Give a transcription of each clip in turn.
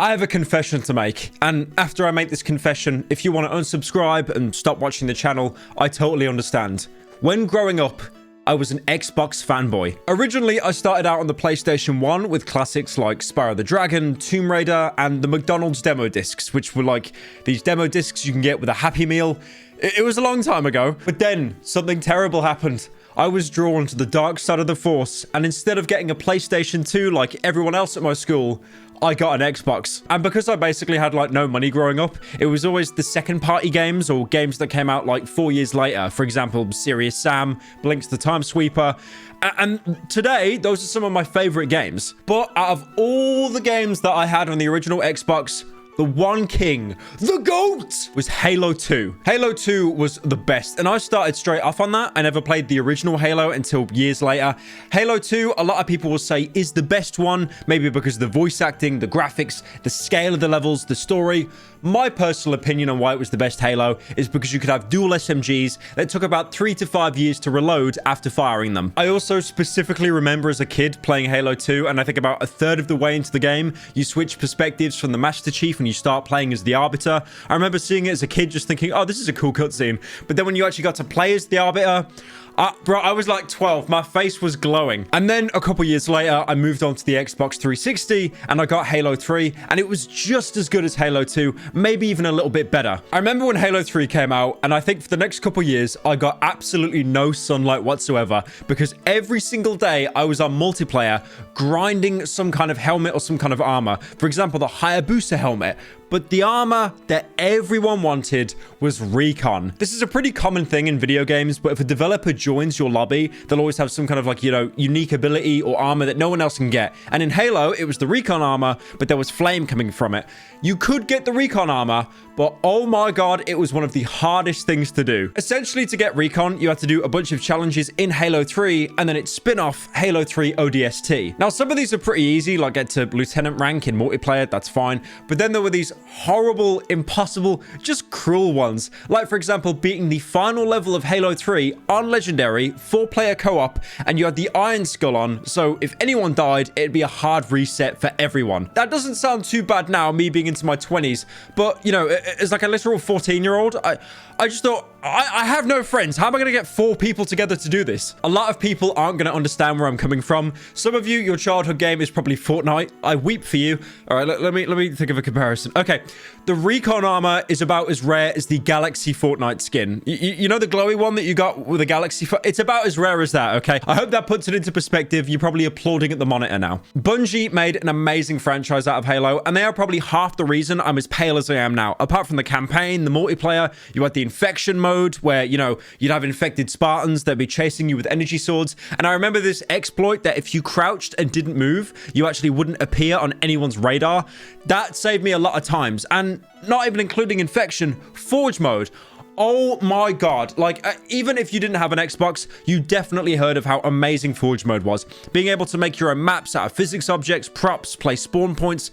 I have a confession to make, and after I make this confession, if you want to unsubscribe and stop watching the channel, I totally understand. When growing up, I was an Xbox fanboy. Originally, I started out on the PlayStation 1 with classics like Spyro the Dragon, Tomb Raider, and the McDonald's demo discs, which were like these demo discs you can get with a Happy Meal. It was a long time ago, but then something terrible happened. I was drawn to the dark side of the Force, and instead of getting a PlayStation 2 like everyone else at my school, I got an Xbox. And because I basically had like no money growing up, it was always the second party games or games that came out like 4 years later. For example, Serious Sam, Blinks the Time Sweeper. And today, those are some of my favorite games. But out of all the games that I had on the original Xbox, the one king, the GOAT, was Halo 2. Halo 2 was the best, and I started straight off on that. I never played the original Halo until years later. Halo 2, a lot of people will say, is the best one, maybe because of the voice acting, the graphics, the scale of the levels, the story. My personal opinion on why it was the best Halo is because you could have dual SMGs that took about 3 to 5 years to reload after firing them. I also specifically remember as a kid playing Halo 2, and I think about a third of the way into the game, you switch perspectives from the Master Chief and you start playing as the Arbiter. I remember seeing it as a kid just thinking, oh, this is a cool cutscene. But then when you actually got to play as the Arbiter, bro, I was like 12. My face was glowing. And then a couple years later, I moved on to the Xbox 360 and I got Halo 3, and it was just as good as Halo 2, maybe even a little bit better. I remember when Halo 3 came out, and I think for the next couple years, I got absolutely no sunlight whatsoever because every single day I was on multiplayer grinding some kind of helmet or some kind of armor. For example, the Hayabusa helmet. But the armor that everyone wanted was Recon. This is a pretty common thing in video games, but if a developer joins your lobby, they'll always have some kind of like, you know, unique ability or armor that no one else can get. And in Halo, it was the Recon armor, but there was flame coming from it. You could get the Recon armor, but oh my god, it was one of the hardest things to do. Essentially, to get Recon, you had to do a bunch of challenges in Halo 3, and then its spin-off, Halo 3 ODST. Now, some of these are pretty easy, like get to Lieutenant rank in multiplayer, that's fine. But then there were these horrible, impossible, just cruel ones. Like, for example, beating the final level of Halo 3 on Legendary, 4-player co-op, and you had the Iron Skull on, so if anyone died, it'd be a hard reset for everyone. That doesn't sound too bad now, me being into my 20s, but, you know, as like a literal 14-year-old, I just thought, I have no friends. How am I going to get 4 people together to do this? A lot of people aren't going to understand where I'm coming from. Some of you, your childhood game is probably Fortnite. I weep for you. All right, let me think of a comparison. Okay, the Recon armor is about as rare as the Galaxy Fortnite skin. You know the glowy one that you got with the Galaxy? It's about as rare as that, okay? I hope that puts it into perspective. You're probably applauding at the monitor now. Bungie made an amazing franchise out of Halo, and they are probably half the reason I'm as pale as I am now. Apart from the campaign, the multiplayer, you had the infection mode where, you know, you'd have infected Spartans that'd be chasing you with energy swords. And I remember this exploit that if you crouched and didn't move, you actually wouldn't appear on anyone's radar. That saved me a lot of times. And not even including infection, Forge mode. Oh my god, like even if you didn't have an Xbox, you definitely heard of how amazing Forge mode was. Being able to make your own maps out of physics objects, props, place spawn points.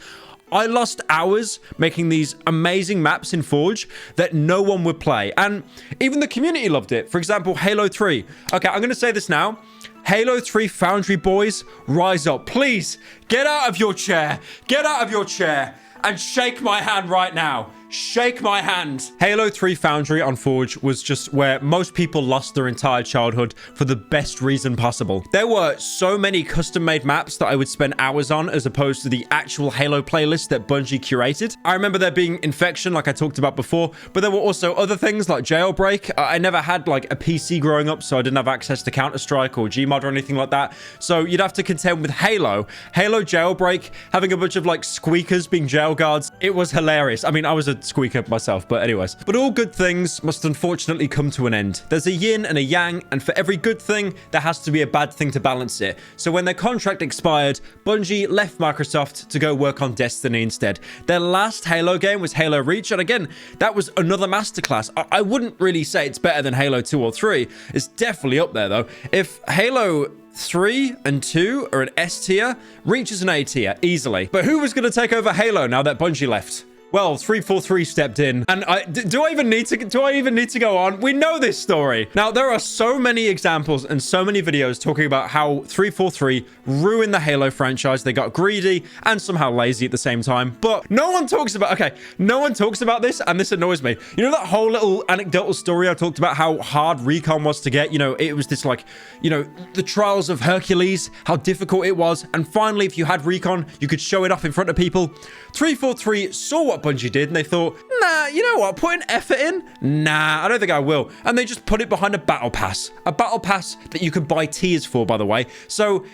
I lost hours making these amazing maps in Forge that no one would play. And even the community loved it. For example, Halo 3. Okay, I'm going to say this now. Halo 3 Foundry boys, rise up. Please, get out of your chair. Get out of your chair and shake my hand right now. Shake my hand. Halo 3 Foundry on Forge was just where most people lost their entire childhood for the best reason possible. There were so many custom-made maps that I would spend hours on as opposed to the actual Halo playlist that Bungie curated. I remember there being Infection, like I talked about before, but there were also other things like Jailbreak. I never had like a PC growing up, so I didn't have access to Counter-Strike or Gmod or anything like that. So you'd have to contend with Halo. Halo Jailbreak, having a bunch of like squeakers being jail guards. It was hilarious. I mean, I was a squeaker myself, but anyways. But all good things must unfortunately come to an end. There's a yin and a yang, and for every good thing, there has to be a bad thing to balance it. So when their contract expired, Bungie left Microsoft to go work on Destiny instead. Their last Halo game was Halo Reach, and again, that was another masterclass. I wouldn't really say it's better than Halo 2 or 3. It's definitely up there, though. If Halo 3 and 2 are an S tier, Reach is an A tier, easily. But who was going to take over Halo now that Bungie left? well, 343 stepped in. And do I even need to go on? We know this story. Now, there are so many examples and so many videos talking about how 343 ruined the Halo franchise. They got greedy and somehow lazy at the same time. But no one talks about, okay, no one talks about this, and this annoys me. You know that whole little anecdotal story I talked about how hard Recon was to get? You know, it was this like, you know, the trials of Hercules, how difficult it was. And finally, if you had Recon, you could show it off in front of people. 343 saw what Bungie did and they thought, nah, you know what, put an effort in? Nah, I don't think I will. And they just put it behind a battle pass that you could buy tiers for, by the way. So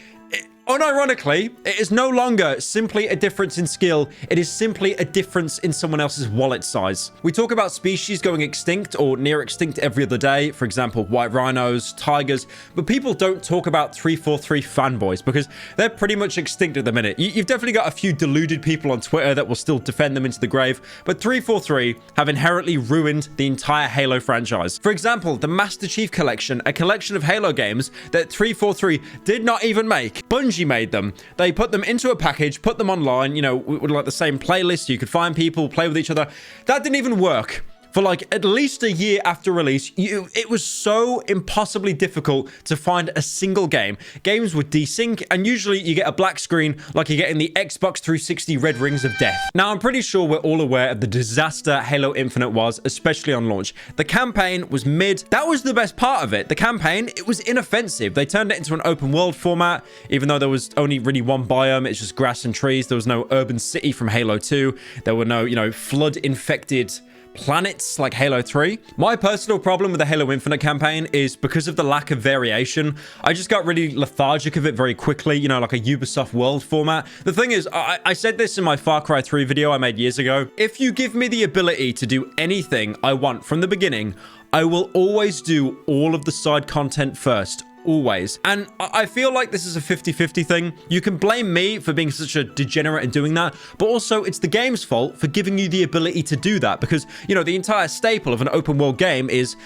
unironically, it is no longer simply a difference in skill. It is simply a difference in someone else's wallet size. We talk about species going extinct or near extinct every other day. For example, white rhinos, tigers. But people don't talk about 343 fanboys because they're pretty much extinct at the minute. You've definitely got a few deluded people on Twitter that will still defend them into the grave. But 343 have inherently ruined the entire Halo franchise. For example, the Master Chief Collection, a collection of Halo games that 343 did not even make. Bungie made them. They put them into a package, put them online, you know, with like the same playlist. You could find people, play with each other. That didn't even work. For like at least a year after release, it was so impossibly difficult to find a single game. Games would desync, and usually you get a black screen like you get in the Xbox 360 Red Rings of Death. Now, I'm pretty sure we're all aware of the disaster Halo Infinite was, especially on launch. The campaign was mid. That was the best part of it. The campaign, it was inoffensive. They turned it into an open world format, even though there was only really one biome. It's just grass and trees. There was no urban city from Halo 2. There were no, you know, flood-infected planets like Halo 3. My personal problem with the Halo Infinite campaign is because of the lack of variation. I just got really lethargic of it very quickly, you know, like a Ubisoft world format. The thing is, I said this in my Far Cry 3 video I made years ago. If you give me the ability to do anything I want from the beginning, I will always do all of the side content first. Always. And I feel like this is a 50-50 thing. You can blame me for being such a degenerate and doing that, but also it's the game's fault for giving you the ability to do that because, you know, the entire staple of an open world game is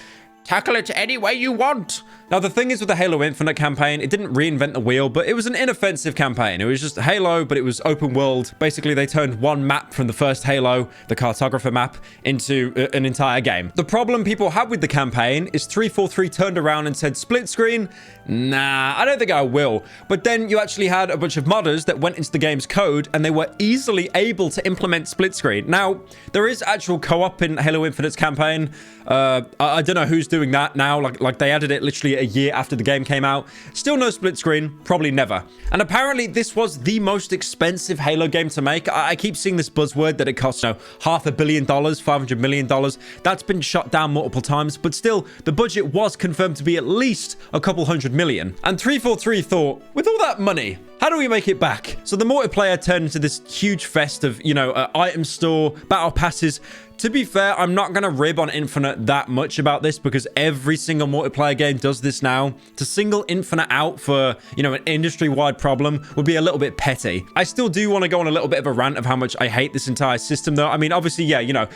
tackle it any way you want. Now, the thing is with the Halo Infinite campaign, it didn't reinvent the wheel, but it was an inoffensive campaign. It was just Halo, but it was open world. Basically, they turned one map from the first Halo, the cartographer map, into an entire game. The problem people had with the campaign is 343 turned around and said, split screen? Nah, I don't think I will. But then you actually had a bunch of modders that went into the game's code, and they were easily able to implement split screen. Now, there is actual co-op in Halo Infinite's campaign. I don't know who's doing that now. Like they added it literally a year after the game came out. Still no split screen, probably never. And apparently this was the most expensive Halo game to make. I keep seeing this buzzword that it costs, you know, $500 million, $500 million. That's been shot down multiple times, but still the budget was confirmed to be at least a couple $100 million. And 343 thought, with all that money, how do we make it back? So the multiplayer turned into this huge fest of, you know, item store, battle passes. To be fair, I'm not going to rib on Infinite that much about this because every single multiplayer game does this now. To single Infinite out for, you know, an industry-wide problem would be a little bit petty. I still do want to go on a little bit of a rant of how much I hate this entire system, though. I mean, obviously, yeah, you know,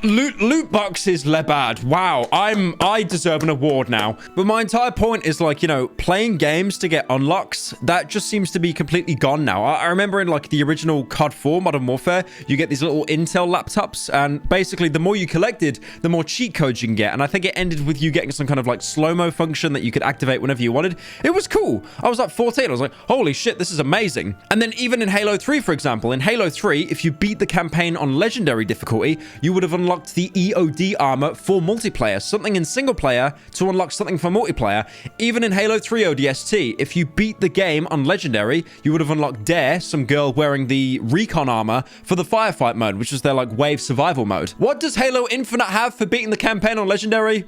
loot boxes, le bad. Wow, I deserve an award now. But my entire point is, like, you know, playing games to get unlocks, that just seems to be completely gone now. I remember in, like, the original COD 4 Modern Warfare, you get these little Intel laptops, and basically the more you collected, the more cheat codes you can get. And I think it ended with you getting some kind of like slow-mo function that you could activate whenever you wanted. It was cool. I was like 14. I was like, holy shit, this is amazing. And then even in Halo 3, for example, in Halo 3, if you beat the campaign on legendary difficulty, you would have unlocked the EOD armor for multiplayer, something in single player to unlock something for multiplayer. Even in Halo 3 ODST, if you beat the game on legendary, you would have unlocked Dare, some girl wearing the Recon armor for the firefight mode, which is their like wave survival mode. What does Halo Infinite have for beating the campaign on legendary?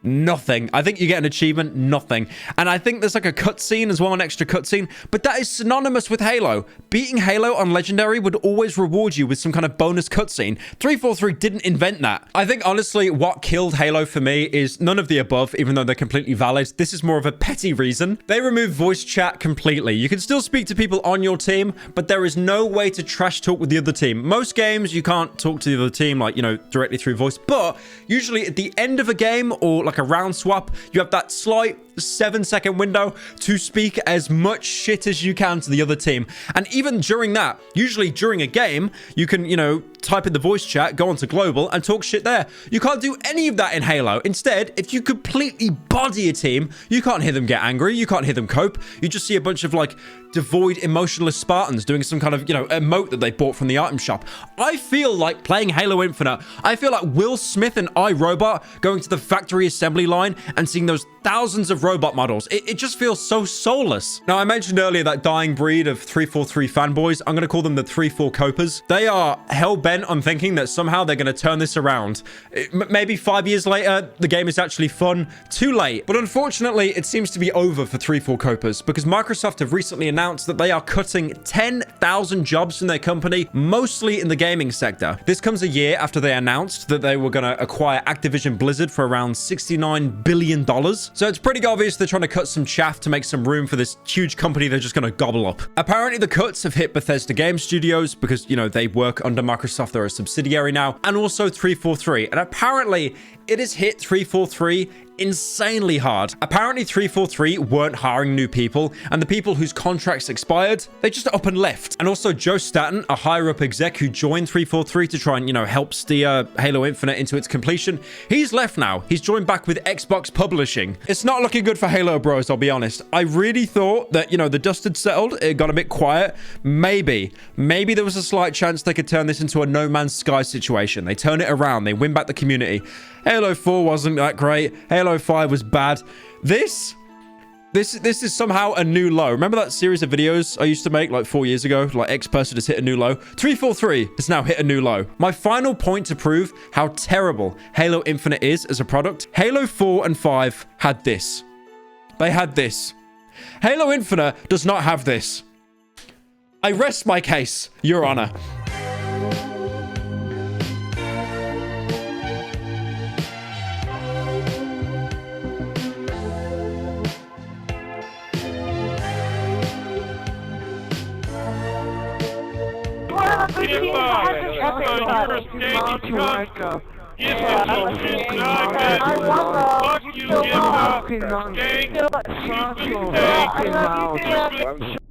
Nothing. I think you get an achievement, nothing. And I think there's like a cutscene as well, an extra cutscene, but that is synonymous with Halo. Beating Halo on Legendary would always reward you with some kind of bonus cutscene. 343 didn't invent that. I think honestly, what killed Halo for me is none of the above, even though they're completely valid. This is more of a petty reason. They removed voice chat completely. You can still speak to people on your team, but there is no way to trash talk with the other team. Most games, you can't talk to the other team, like, you know, directly through voice, but usually at the end of a game or like a round swap, you have that slight 7-second window to speak as much shit as you can to the other team. And even during that, usually during a game, you can, you know, type in the voice chat, go onto global, and talk shit there. You can't do any of that in Halo. Instead, if you completely body a team, you can't hear them get angry. You can't hear them cope. You just see a bunch of, like, devoid, emotionless Spartans doing some kind of, you know, emote that they bought from the item shop. I feel like playing Halo Infinite. I feel like Will Smith and iRobot going to the factory assembly line and seeing those thousands of robot models. It just feels so soulless. Now, I mentioned earlier that dying breed of 343 fanboys. I'm going to call them the 34 copers. They are hell-bent on thinking that somehow they're going to turn this around. Maybe 5 years later, the game is actually fun. Too late. But unfortunately, it seems to be over for 34 copers because Microsoft have recently announced that they are cutting 10,000 jobs from their company, mostly in the gaming sector. This comes a year after they announced that they were going to acquire Activision Blizzard for around $69 billion. So it's pretty obvious they're trying to cut some chaff to make some room for this huge company they're just going to gobble up. Apparently, the cuts have hit Bethesda Game Studios because, you know, they work under Microsoft. They're a subsidiary now, and also 343. And apparently, it has hit 343 insanely hard. Apparently 343 weren't hiring new people, and the people whose contracts expired, they just up and left. And also Joe Staten, a higher up exec who joined 343 to try and, you know, help steer Halo Infinite into its completion, he's left now. He's joined back with Xbox Publishing. It's not looking good for Halo bros, I'll be honest. I really thought that, you know, the dust had settled, it got a bit quiet. Maybe there was a slight chance they could turn this into a No Man's Sky situation. They turn it around, they win back the community. Halo 4 wasn't that great. Halo 5 was bad. This is somehow a new low. Remember that series of videos I used to make like 4 years ago? Like X person has hit a new low. 343 has now hit a new low. My final point to prove how terrible Halo Infinite is as a product. Halo 4 and 5 had this. They had this. Halo Infinite does not have this. I rest my case, Your Honor. Fuck you,